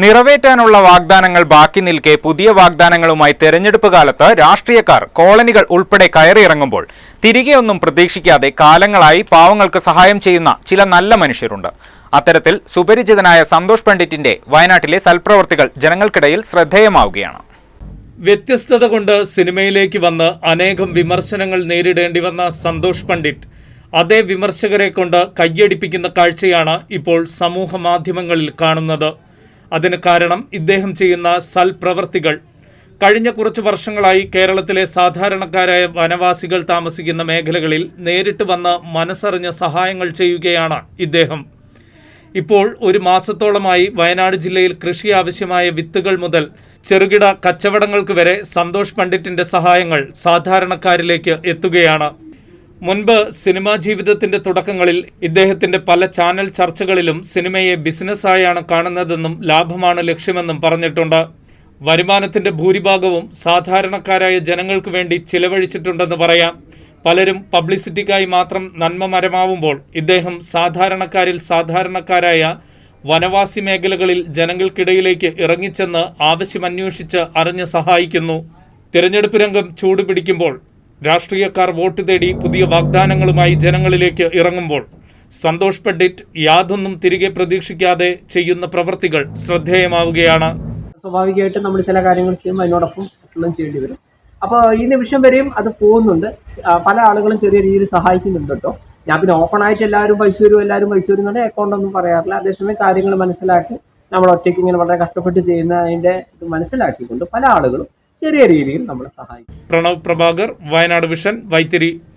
നിറവേറ്റാനുള്ള വാഗ്ദാനങ്ങൾ ബാക്കി നിൽക്കെ പുതിയ വാഗ്ദാനങ്ങളുമായി തെരഞ്ഞെടുപ്പ് കാലത്ത് രാഷ്ട്രീയക്കാർ കോളനികൾ ഉൾപ്പെടെ കയറിയിറങ്ങുമ്പോൾ തിരികെയൊന്നും പ്രതീക്ഷിക്കാതെ കാലങ്ങളായി പാവങ്ങൾക്ക് സഹായം ചെയ്യുന്ന ചില നല്ല മനുഷ്യരുണ്ട്. അത്തരത്തിൽ സുപരിചിതനായ സന്തോഷ് പണ്ഡിറ്റിന്റെ വയനാട്ടിലെ സൽപ്രവർത്തികൾ ജനങ്ങൾക്കിടയിൽ ശ്രദ്ധേയമാവുകയാണ്. വ്യത്യസ്തത കൊണ്ട് സിനിമയിലേക്ക് വന്ന് അനേകം വിമർശനങ്ങൾ നേരിടേണ്ടി വന്ന സന്തോഷ് പണ്ഡിറ്റ് അതേ വിമർശകരെ കൊണ്ട് കയ്യടിപ്പിക്കുന്ന കാഴ്ചയാണ് ഇപ്പോൾ സമൂഹ മാധ്യമങ്ങളിൽ കാണുന്നത്. അതിന് കാരണം ഇദ്ദേഹം ചെയ്യുന്ന സൽപ്രവർത്തികൾ. കഴിഞ്ഞ കുറച്ച് വർഷങ്ങളായി കേരളത്തിലെ സാധാരണക്കാരായ വനവാസികൾ താമസിക്കുന്ന മേഖലകളിൽ നേരിട്ട് വന്ന് മനസ്സറിഞ്ഞ സഹായങ്ങൾ ചെയ്യുകയാണ് ഇദ്ദേഹം. ഇപ്പോൾ ഒരു മാസത്തോളമായി വയനാട് ജില്ലയിൽ കൃഷി ആവശ്യമായ വിത്തുകൾ മുതൽ ചെറുകിട കച്ചവടങ്ങൾക്ക് വരെ സന്തോഷ് പണ്ഡിറ്റിന്റെ സഹായങ്ങൾ സാധാരണക്കാരിലേക്ക് എത്തുകയാണ്. മുൻപ് സിനിമാ ജീവിതത്തിന്റെ തുടക്കങ്ങളിൽ ഇദ്ദേഹത്തിന്റെ പല ചാനൽ ചർച്ചകളിലും സിനിമയെ ബിസിനസ്സായാണ് കാണുന്നതെന്നും ലാഭമാണ് ലക്ഷ്യമെന്നും പറഞ്ഞിട്ടുണ്ട്. വരുമാനത്തിന്റെ ഭൂരിഭാഗവും സാധാരണക്കാരായ ജനങ്ങൾക്ക് വേണ്ടി ചിലവഴിച്ചിട്ടുണ്ടെന്ന് പറയാം. പലരും പബ്ലിസിറ്റിക്കായി മാത്രം നന്മ മരമാവുമ്പോൾ ഇദ്ദേഹം സാധാരണക്കാരിൽ സാധാരണക്കാരായ വനവാസി മേഖലകളിൽ ജനങ്ങൾക്കിടയിലേക്ക് ഇറങ്ങിച്ചെന്ന് ആവശ്യമന്വേഷിച്ച് അറിഞ്ഞ് സഹായിക്കുന്നു. തിരഞ്ഞെടുപ്പ് രംഗം ചൂടുപിടിക്കുമ്പോൾ രാഷ്ട്രീയക്കാർ വോട്ട് തേടി പുതിയ വാഗ്ദാനങ്ങളുമായി ജനങ്ങളിലേക്ക് ഇറങ്ങുമ്പോൾ സന്തോഷ് പണ്ഡിറ്റ് യാതൊന്നും തിരികെ പ്രതീക്ഷിക്കാതെ ചെയ്യുന്ന പ്രവൃത്തികൾ ശ്രദ്ധേയമാവുകയാണ്. സ്വാഭാവികമായിട്ടും നമ്മൾ ചില കാര്യങ്ങൾ ചെയ്യുമ്പോൾ അതിനോടൊപ്പം ഭക്ഷണം ചെയ്യേണ്ടി വരും. അപ്പോൾ ഈ നിമിഷം വരെയും അത് പോകുന്നുണ്ട്. പല ആളുകളും ചെറിയ രീതിയിൽ സഹായിക്കുന്നുണ്ട് കേട്ടോ. ഞാൻ പിന്നെ ഓപ്പൺ ആയിട്ട് എല്ലാവരും പൈസ വരും അക്കൗണ്ട് ഒന്നും പറയാറില്ല. അതേസമയം കാര്യങ്ങൾ മനസ്സിലാക്കി നമ്മൾ ഒറ്റയ്ക്ക് ഇങ്ങനെ വളരെ കഷ്ടപ്പെട്ട് ചെയ്യുന്ന അതിൻ്റെ ഇത് മനസ്സിലാക്കിക്കൊണ്ട് പല ആളുകളും ചെറിയ രീതിയിൽ നമ്മളെ സഹായിക്കും. പ്രണവ് പ്രഭാകർ, വയനാട് വിഷൻ, വൈത്തിരി.